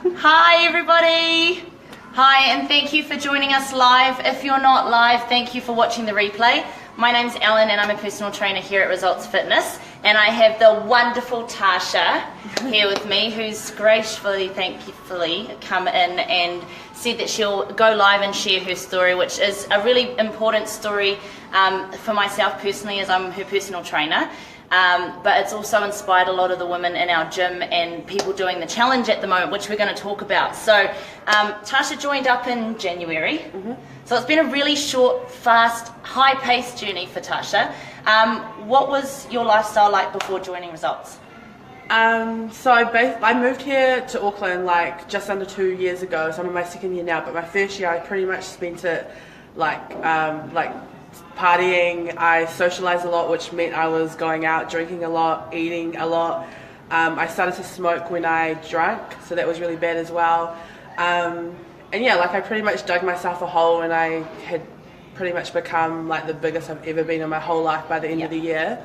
Hi everybody! Hi, and thank you for joining us live. If you're not live, thank you for watching the replay. My name's Ellen and I'm a personal trainer here at Results Fitness, and I have the wonderful Tasha here with me, who's gracefully, thankfully come in and said that she'll go live and share her story, which is a really important story for myself personally, as I'm her personal trainer. But it's also inspired a lot of the women in our gym and people doing the challenge at the moment, which we're going to talk about. So Tasha joined up in January. So it's been a really short, fast, high-paced journey for Tasha. What was your lifestyle like before joining Results? So I moved here to Auckland like just under 2 years ago, so I'm in my second year now, but my first year I pretty much spent it like partying. I socialized a lot, which meant I was going out, drinking a lot, eating a lot. I started to smoke when I drank, so that was really bad as well. And yeah, like I pretty much dug myself a hole, and I had pretty much become like the biggest I've ever been in my whole life by the end of the year.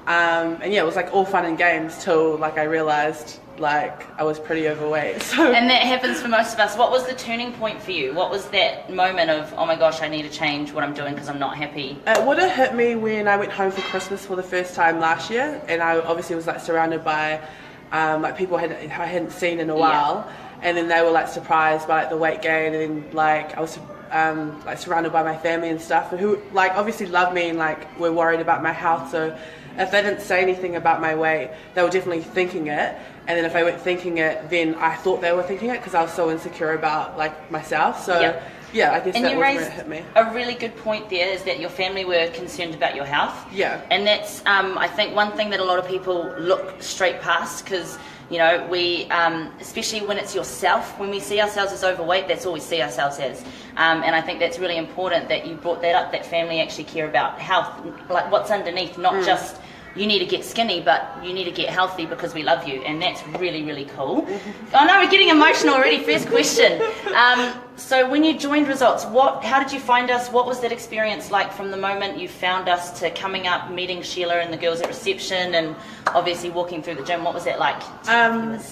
And yeah, it was like all fun and games till like I realized like I was pretty overweight. So. And that happens for most of us. What was the turning point for you? What was that moment of, oh my gosh, I need to change what I'm doing because I'm not happy? It would have hit me when I went home for Christmas for the first time last year, and I obviously was like surrounded by like people I hadn't seen in a while, and then they were like surprised by like the weight gain, and then like I was like surrounded by my family and stuff, and who like obviously loved me and like were worried about my health. So if they didn't say anything about my weight, they were definitely thinking it. And then if they weren't thinking it, then I thought they were thinking it because I was so insecure about like myself. So yeah, I guess and that you was raised where it hit me. A really good point there is that your family were concerned about your health. Yeah. And that's I think one thing that a lot of people look straight past, because you know we especially when it's yourself, when we see ourselves as overweight, that's all we see ourselves as. And I think that's really important that you brought that up, that family actually care about health, like what's underneath, not just you need to get skinny, but you need to get healthy because we love you, and that's really, really cool. Oh no, we're getting emotional already. First question. So when you joined Results, how did you find us? What was that experience like from the moment you found us to coming up, meeting Sheila and the girls at reception, and obviously walking through the gym? What was that like?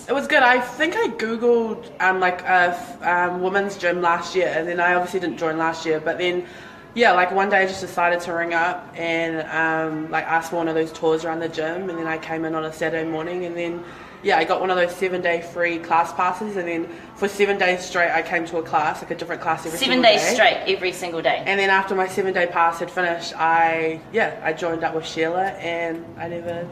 It was good. I think I googled like a women's gym last year, and then I obviously didn't join last year, but then yeah, like one day I just decided to ring up and like ask for one of those tours around the gym, and then I came in on a Saturday morning, and then yeah, I got one of those 7-day free class passes, and then for 7 days straight I came to a class, like a different class every single day. 7 days straight, every single day. And then after my 7-day pass had finished, I joined up with Sheila, and I never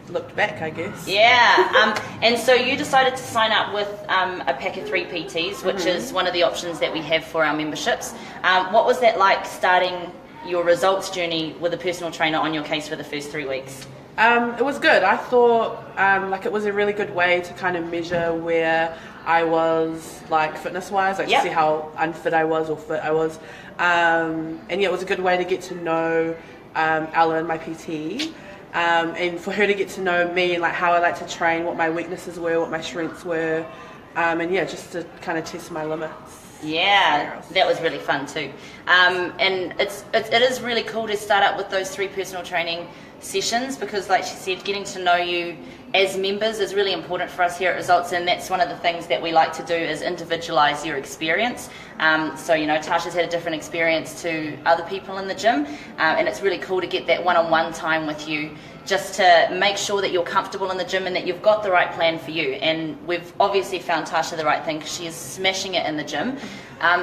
looked back, I guess. Yeah, and so you decided to sign up with a pack of 3 PTs, which is one of the options that we have for our memberships. What was that like starting your results journey with a personal trainer on your case for the first 3 weeks? It was good. I thought like it was a really good way to kind of measure where I was like fitness wise, like to see how unfit I was or fit I was. And yeah, it was a good way to get to know Ellen, my PT. And for her to get to know me and like how I like to train, what my weaknesses were, what my strengths were, and yeah, just to kind of test my limits. Yeah, that was really fun too. And it is really cool to start out with those 3 personal training sessions, because like she said, getting to know you as members is really important for us here at Results, and that's one of the things that we like to do is individualize your experience. So you know, Tasha's had a different experience to other people in the gym, and it's really cool to get that one-on-one time with you, just to make sure that you're comfortable in the gym and that you've got the right plan for you. And we've obviously found Tasha the right thing, because she is smashing it in the gym.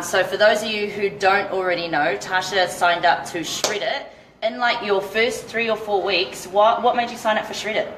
So for those of you who don't already know, Tasha signed up to Shred It. In like your first 3 or 4 weeks, what made you sign up for Shred It?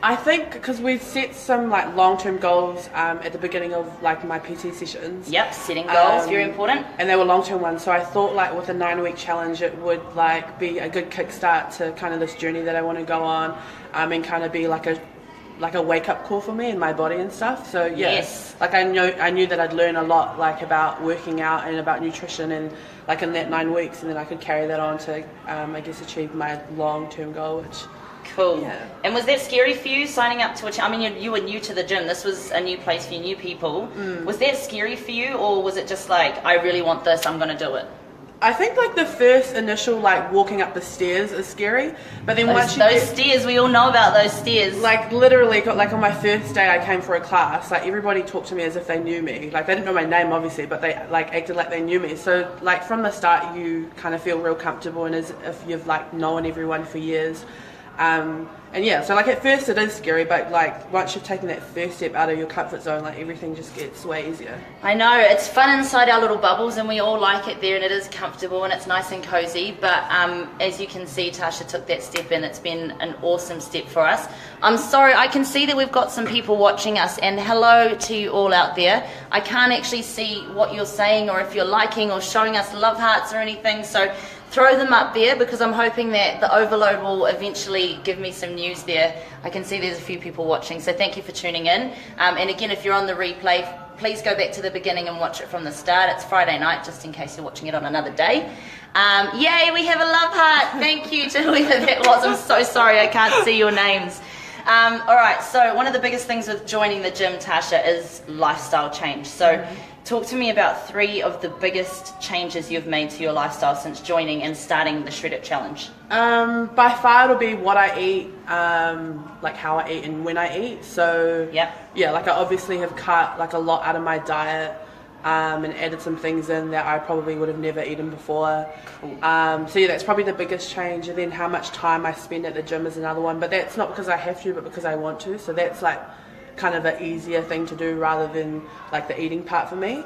I think because we set some like long-term goals at the beginning of like my PT sessions. Yep, setting goals, very important. And they were long-term ones, so I thought like with a 9-week challenge it would like be a good kickstart to kind of this journey that I want to go on, and kind of be like a wake-up call for me and my body and stuff. So yeah, like I knew that I'd learn a lot like about working out and about nutrition, and like in that 9 weeks, and then I could carry that on to I guess achieve my long-term goal, which cool. Yeah. And was that scary for you signing up to I mean, you were new to the gym. This was a new place for you, new people. Was that scary for you, or was it just like, I really want this, I'm going to do it? I think like the first initial like walking up the stairs is scary, but then once you those get, stairs, we all know about those stairs. like literally got like on my first day I came for a class, like everybody talked to me as if they knew me. Like they didn't know my name obviously, but they like acted like they knew me. So like from the start you kind of feel real comfortable and as if you've like known everyone for years. And yeah, so like at first it is scary, but like once you've taken that first step out of your comfort zone, like everything just gets way easier. I know, it's fun inside our little bubbles and we all like it there and it is comfortable and it's nice and cozy, but as you can see, Tasha took that step in. It's been an awesome step for us. I'm sorry, I can see that we've got some people watching us, and hello to you all out there. I can't actually see what you're saying or if you're liking or showing us love hearts or anything, so throw them up there because I'm hoping that the overload will eventually give me some news there. I can see there's a few people watching, so thank you for tuning in. And again, if you're on the replay, please go back to the beginning and watch it from the start. It's Friday night, just in case you're watching it on another day. Yay, we have a love heart. Thank you to whoever that was. I'm so sorry, I can't see your names. All right, so one of the biggest things with joining the gym, Tasha, is lifestyle change. So talk to me about 3 of the biggest changes you've made to your lifestyle since joining and starting the Shoutout Challenge. By far it'll be what I eat, like how I eat and when I eat. So yeah, like I obviously have cut like a lot out of my diet, and added some things in that I probably would have never eaten before. Cool. So yeah, that's probably the biggest change. And then how much time I spend at the gym is another one, but that's not because I have to, but because I want to. So that's like kind of an easier thing to do rather than like the eating part for me.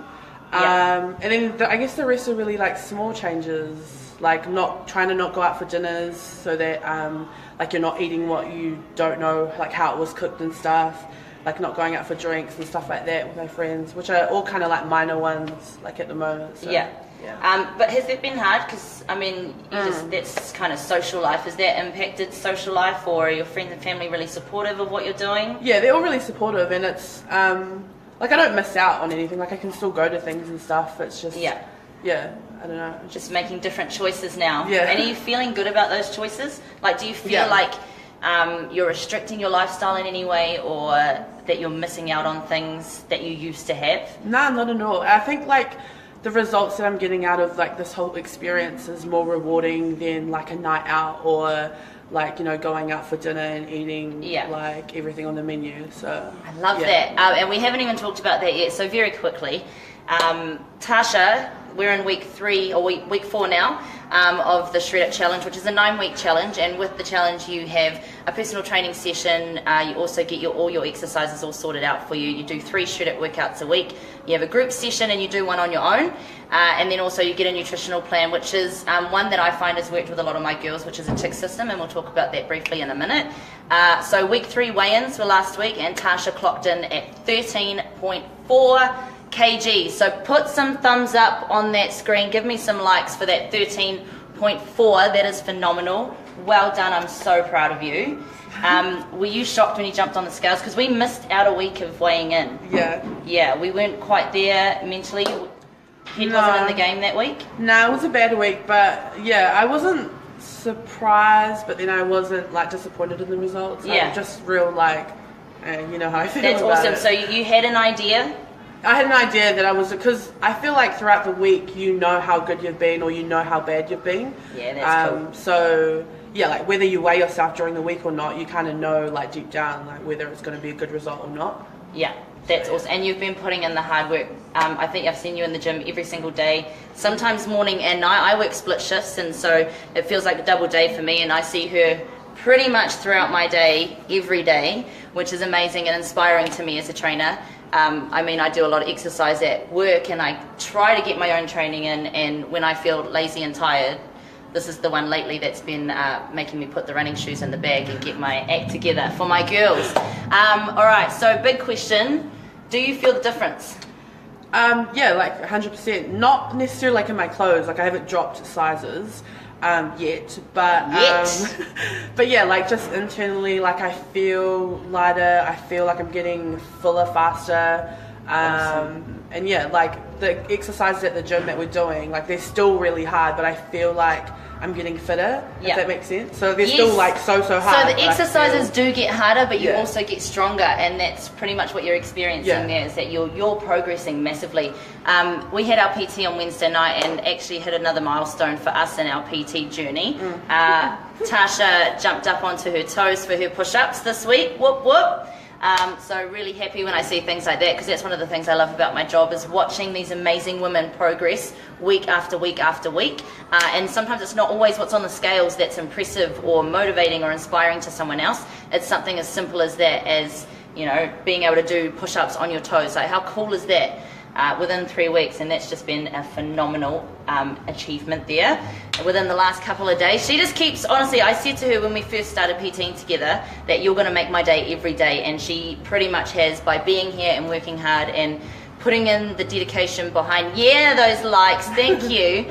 And then I guess the rest are really like small changes, like not trying to not go out for dinners so that like you're not eating what you don't know, like how it was cooked and stuff, like not going out for drinks and stuff like that with my friends, which are all kind of like minor ones like at the moment. So, yeah. But has it been hard? Because I mean, that's kind of social life. Has that impacted social life, or are your friends and family really supportive of what you're doing? Yeah, they're all really supportive, and it's like I don't miss out on anything. Like I can still go to things and stuff. It's just I don't know. Just making different choices now. Yeah. And are you feeling good about those choices? Like, do you feel like you're restricting your lifestyle in any way, or that you're missing out on things that you used to have? Nah, not at all. I think like the results that I'm getting out of like this whole experience is more rewarding than like a night out or like, you know, going out for dinner and eating like everything on the menu. So I love that. And we haven't even talked about that yet, so very quickly, Tasha, we're in week 3 or week 4 now of the Shoutout Challenge, which is a 9-week challenge, and with the challenge you have a personal training session. You also get all your exercises all sorted out for you. You do 3 Shoutout workouts a week. You have a group session and you do one on your own, and then also you get a nutritional plan, which is one that I find has worked with a lot of my girls, which is a tick system, and we'll talk about that briefly in a minute. So week 3 weigh-ins were last week, and Tasha clocked in at 13.4 kg. So put some thumbs up on that screen. Give me some likes for that 13.4. That is phenomenal. Well done. I'm so proud of you. Were you shocked when you jumped on the scales? Because we missed out a week of weighing in. Yeah, we weren't quite there mentally. Head wasn't in the game that week? No, it was a bad week, but yeah, I wasn't surprised, but then I wasn't like disappointed in the results. I'm just real like, you know how I feel. That's about awesome. it. So you had an idea? I had an idea that I was, because I feel like throughout the week you know how good you've been or you know how bad you've been. Yeah, that's cool. So yeah, like whether you weigh yourself during the week or not, you kind of know like deep down like whether it's going to be a good result or not. Yeah, that's awesome. And you've been putting in the hard work. I think I've seen you in the gym every single day, sometimes morning and night. I work split shifts, and so it feels like a double day for me, and I see her pretty much throughout my day, every day, which is amazing and inspiring to me as a trainer. I mean, I do a lot of exercise at work, and I try to get my own training in, and when I feel lazy and tired, this is the one lately that's been making me put the running shoes in the bag and get my act together for my girls. All right, so big question. Do you feel the difference? Yeah, like 100%. Not necessarily like in my clothes, like I haven't dropped sizes yet, but but yeah, like just internally, like I feel lighter, I feel like I'm getting fuller faster, And yeah, like the exercises at the gym that we're doing, like they're still really hard, but I feel like I'm getting fitter, if that makes sense. So they're still like so hard. So the exercises do get harder, but you also get stronger, and that's pretty much what you're experiencing there, is that you're progressing massively. We had our PT on Wednesday night and actually hit another milestone for us in our PT journey. Tasha jumped up onto her toes for her push-ups this week. Whoop whoop. So really happy when I see things like that, because that's one of the things I love about my job, is watching these amazing women progress week after week after week. And sometimes it's not always what's on the scales that's impressive or motivating or inspiring to someone else. It's something as simple as that, as, you know, being able to do push-ups on your toes. Like, how cool is that? Within 3 weeks, and that's just been a phenomenal achievement there. Within the last couple of days, she just keeps, honestly, I said to her when we first started PTing together that you're going to make my day every day, and she pretty much has, by being here and working hard and putting in the dedication behind, those likes, thank you,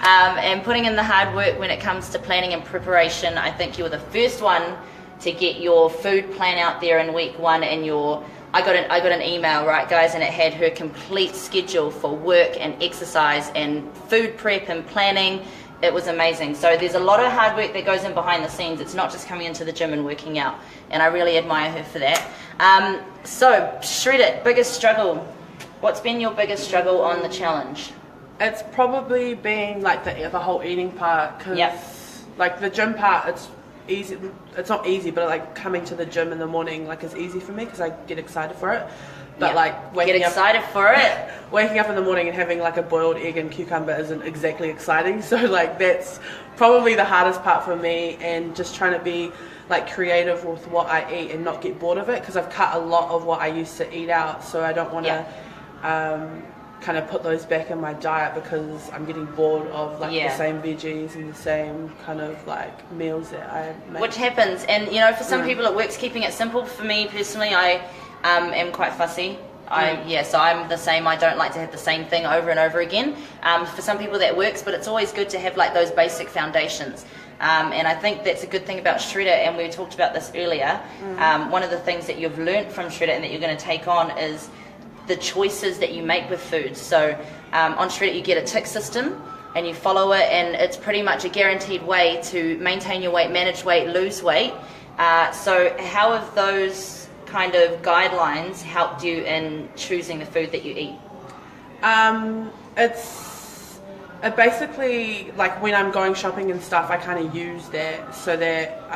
and putting in the hard work when it comes to planning and preparation. I think you were the first one to get your food plan out there in week 1, and I got an email, right, guys, and it had her complete schedule for work and exercise and food prep and planning. It was amazing. So there's a lot of hard work that goes in behind the scenes. It's not just coming into the gym and working out, and I really admire her for that. So, Shred It, biggest struggle. What's been your biggest struggle on the challenge? It's probably been like the whole eating part, because like the gym part, it's easy. It's not easy, but like coming to the gym in the morning, like, is easy for me because I get excited for it. But like waking up in the morning and having like a boiled egg and cucumber isn't exactly exciting. So like that's probably the hardest part for me, and just trying to be like creative with what I eat and not get bored of it, because I've cut a lot of what I used to eat out, so I don't want to kind of put those back in my diet, because I'm getting bored of like the same veggies and the same kind of like meals that I make. Which happens, and you know, for some people it works keeping it simple. For me personally, I am quite fussy. So I'm the same. I don't like to have the same thing over and over again. For some people that works, but it's always good to have like those basic foundations. And I think that's a good thing about Shred It, and we talked about this earlier. One of the things that you've learnt from Shred It and that you're going to take on is the choices that you make with food. So on Shred It you get a tick system, and you follow it, and it's pretty much a guaranteed way to maintain your weight, manage weight, lose weight. So how have those kind of guidelines helped you in choosing the food that you eat? It's basically like when I'm going shopping and stuff, I kind of use that so that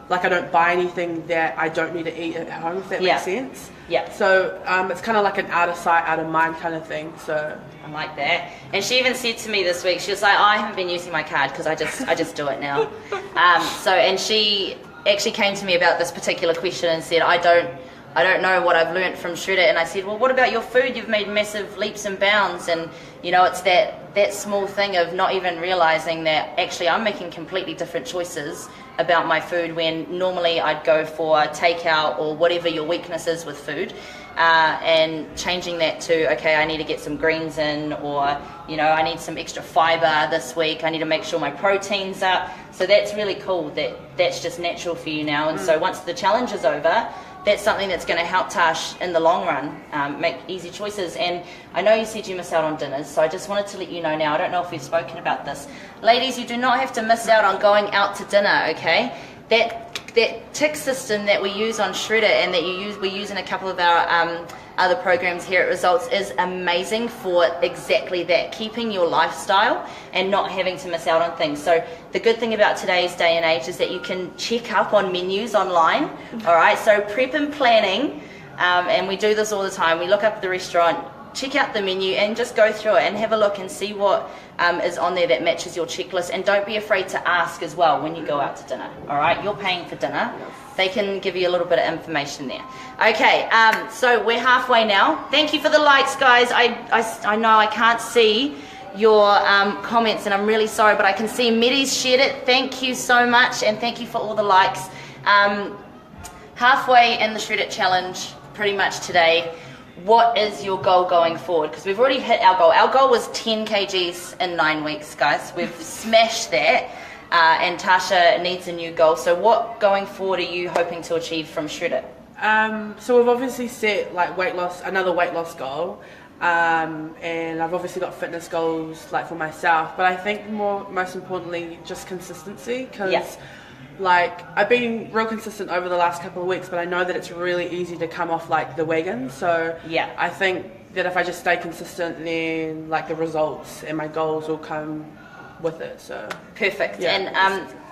like I don't buy anything that I don't need to eat at home, if that makes sense. So it's kind of like an out of sight, out of mind kind of thing. So I like that. And she even said to me this week, she was like, I haven't been using my card because I just do it now. And she actually came to me about this particular question and said, I don't know what I've learnt from Shred It. And I said, well, what about your food? You've made massive leaps and bounds. And you know, it's that small thing of not even realizing that actually I'm making completely different choices about my food, when normally I'd go for takeout or whatever your weakness is with food, and changing that to, okay, I need to get some greens in, or you know, I need some extra fiber this week, I need to make sure my protein's up. So that's really cool that that's just natural for you now. And so once the challenge is over, that's something that's going to help Tash in the long run make easy choices. And I know you said you miss out on dinners, so I just wanted to let you know now, I don't know if we've spoken about this. Ladies, you do not have to miss out on going out to dinner, okay? That tick system that we use on Shred It, and that we use in a couple of our other programs here at Results, is amazing for exactly that, keeping your lifestyle and not having to miss out on things. So the good thing about today's day and age is that you can check up on menus online. All right, so prep and planning, and we do this all the time. We look up the restaurant, check out the menu, and just go through it and have a look and see what is on there that matches your checklist. And don't be afraid to ask as well when you go out to dinner. All right, you're paying for dinner. They can give you a little bit of information there. Okay, so we're halfway now. Thank you for the likes, guys. I know I can't see your comments, and I'm really sorry, but I can see Medi's shared it. Thank you so much, and thank you for all the likes. Halfway in the Shred It challenge pretty much today. What is your goal going forward? Because we've already hit our goal. Our goal was 10 kgs in 9 weeks, guys. We've smashed that. And Tasha needs a new goal. So what going forward are you hoping to achieve from Shred It? So we've obviously set like another weight loss goal, and I've obviously got fitness goals like for myself. But I think most importantly, just consistency, because like I've been real consistent over the last couple of weeks, but I know that it's really easy to come off like the wagon. So I think that if I just stay consistent, then like the results and my goals will come with it. So perfect. And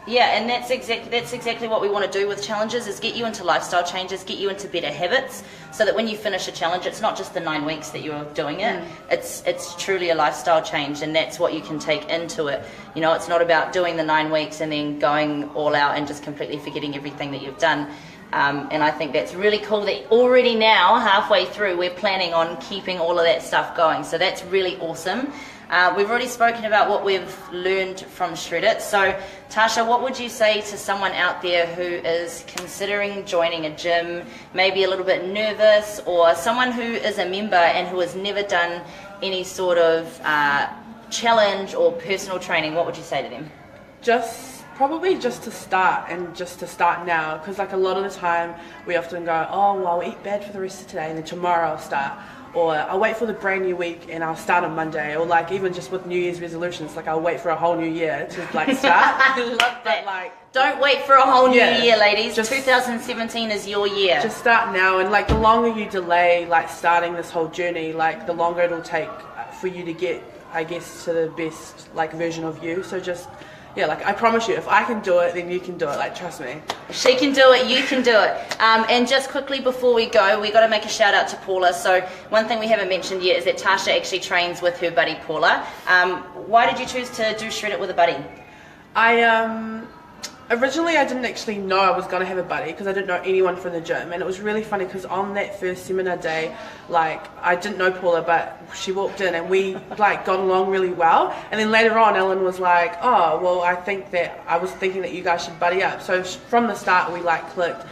and that's exactly what we want to do with challenges, is get you into lifestyle changes, get you into better habits, so that when you finish a challenge, it's not just the 9 weeks that you're doing it. It's truly a lifestyle change, and that's what you can take into it. You know, it's not about doing the 9 weeks and then going all out and just completely forgetting everything that you've done. And I think that's really cool that already now, halfway through, we're planning on keeping all of that stuff going. So that's really awesome. We've already spoken about what we've learned from Shoutout. So, Tasha, what would you say to someone out there who is considering joining a gym, maybe a little bit nervous, or someone who is a member and who has never done any sort of challenge or personal training? What would you say to them? Probably just to start, and just to start now, because like a lot of the time we often go, oh well, I'll eat bad for the rest of today and then tomorrow I'll start, or I'll wait for the brand new week and I'll start on Monday, or like even just with New Year's resolutions, like I'll wait for a whole new year to like start. I love that. But, like, don't wait for a whole new year, ladies. 2017 is your year. Just start now, and like the longer you delay like starting this whole journey, like the longer it'll take for you to get, I guess, to the best like version of you. So just like I promise you, if I can do it, then you can do it. Like, trust me. If she can do it, you can do it. And just quickly before we go, we got to make a shout out to Paula. So one thing we haven't mentioned yet is that Tasha actually trains with her buddy Paula. Why did you choose to do Shoutout with a buddy? Originally, I didn't actually know I was going to have a buddy, because I didn't know anyone from the gym. And it was really funny because on that first seminar day, like, I didn't know Paula, but she walked in and we like got along really well. And then later on, Ellen was like, oh, well, I was thinking that you guys should buddy up. So from the start, we like clicked.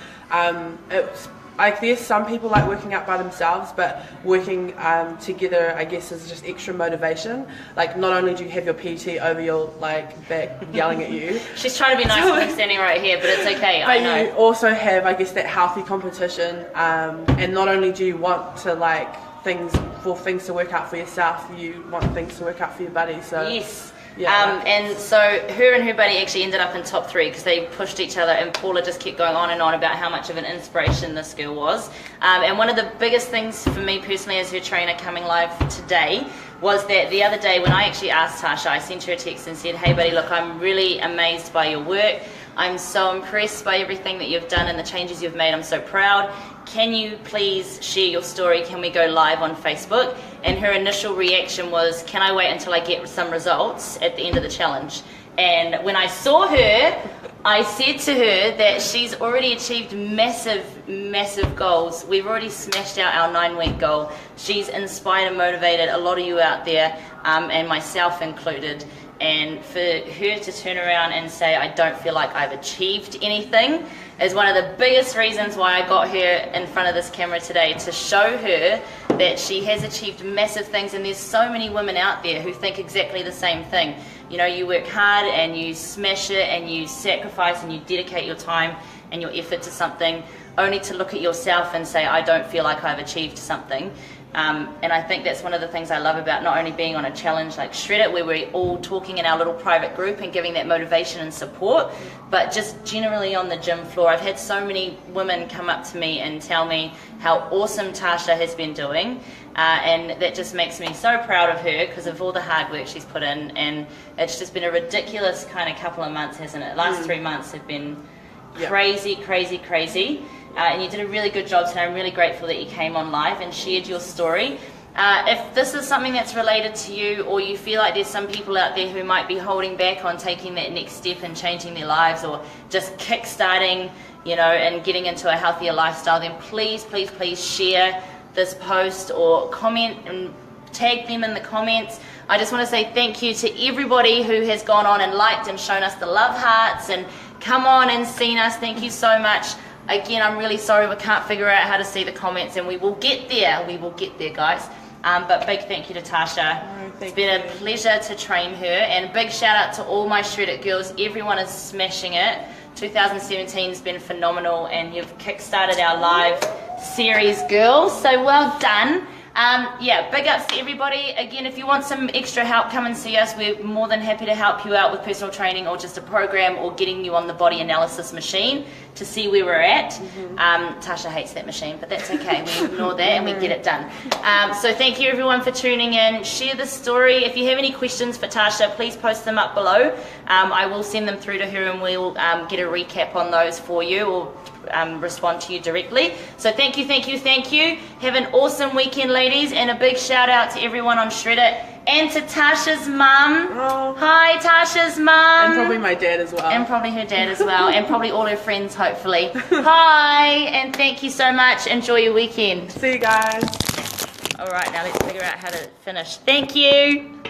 It's like, there's some people like working out by themselves, but working together, I guess, is just extra motivation. Like, not only do you have your PT over your like back yelling at you. She's trying to be nice with me standing right here, but it's okay. I know. You also have, I guess, that healthy competition, and not only do you want to like things to work out for yourself, you want things to work out for your buddy. So yes. And so her and her buddy actually ended up in top 3 because they pushed each other, and Paula just kept going on and on about how much of an inspiration this girl was. And one of the biggest things for me personally as her trainer coming live today was that the other day when I actually asked Tasha, I sent her a text and said, hey buddy, look, I'm really amazed by your work. I'm so impressed by everything that you've done and the changes you've made. I'm so proud. Can you please share your story? Can we go live on Facebook? And her initial reaction was, can I wait until I get some results at the end of the challenge? And when I saw her, I said to her that she's already achieved massive goals. We've already smashed out our 9-week goal. She's inspired and motivated a lot of you out there, and myself included. And for her to turn around and say, I don't feel like I've achieved anything, is one of the biggest reasons why I got her in front of this camera today, to show her that she has achieved massive things. And there's so many women out there who think exactly the same thing. You know, you work hard and you smash it and you sacrifice and you dedicate your time and your effort to something, only to look at yourself and say, I don't feel like I've achieved something. And I think that's one of the things I love about not only being on a challenge like Shoutout, where we're all talking in our little private group and giving that motivation and support, but just generally on the gym floor. I've had so many women come up to me and tell me how awesome Tasha has been doing, and that just makes me so proud of her because of all the hard work she's put in. And it's just been a ridiculous kind of couple of months, hasn't it? Last 3 months have been crazy. And you did a really good job today. I'm really grateful that you came on live and shared your story. If this is something that's related to you, or you feel like there's some people out there who might be holding back on taking that next step and changing their lives, or just kick-starting, you know, and getting into a healthier lifestyle, then please share this post or comment and tag them in the comments. I just want to say thank you to everybody who has gone on and liked and shown us the love hearts and come on and seen us. Thank you so much. Again, I'm really sorry we can't figure out how to see the comments, and we will get there. We will get there, guys. But big thank you to Tasha. It's been a pleasure to train her, and big shout out to all my Shoutout girls. Everyone is smashing it. 2017 has been phenomenal, and you've kick-started our live series, girls, so well done. Yeah, big ups to everybody. Again, if you want some extra help, come and see us. We're more than happy to help you out with personal training or just a program or getting you on the body analysis machine to see where we're at. Tasha hates that machine, but that's okay. We ignore that and we get it done. So thank you everyone for tuning in. Share the story. If you have any questions for Tasha, please post them up below. I will send them through to her and we'll get a recap on those for you, or respond to you directly. So thank you, thank you, thank you. Have an awesome weekend, ladies, and a big shout out to everyone on Shred It and to Tasha's mum. Oh. Hi, Tasha's mum. And probably my dad as well. And probably her dad as well, and probably all her friends, hopefully. Hi, and thank you so much. Enjoy your weekend. See you guys. All right, now let's figure out how to finish. Thank you.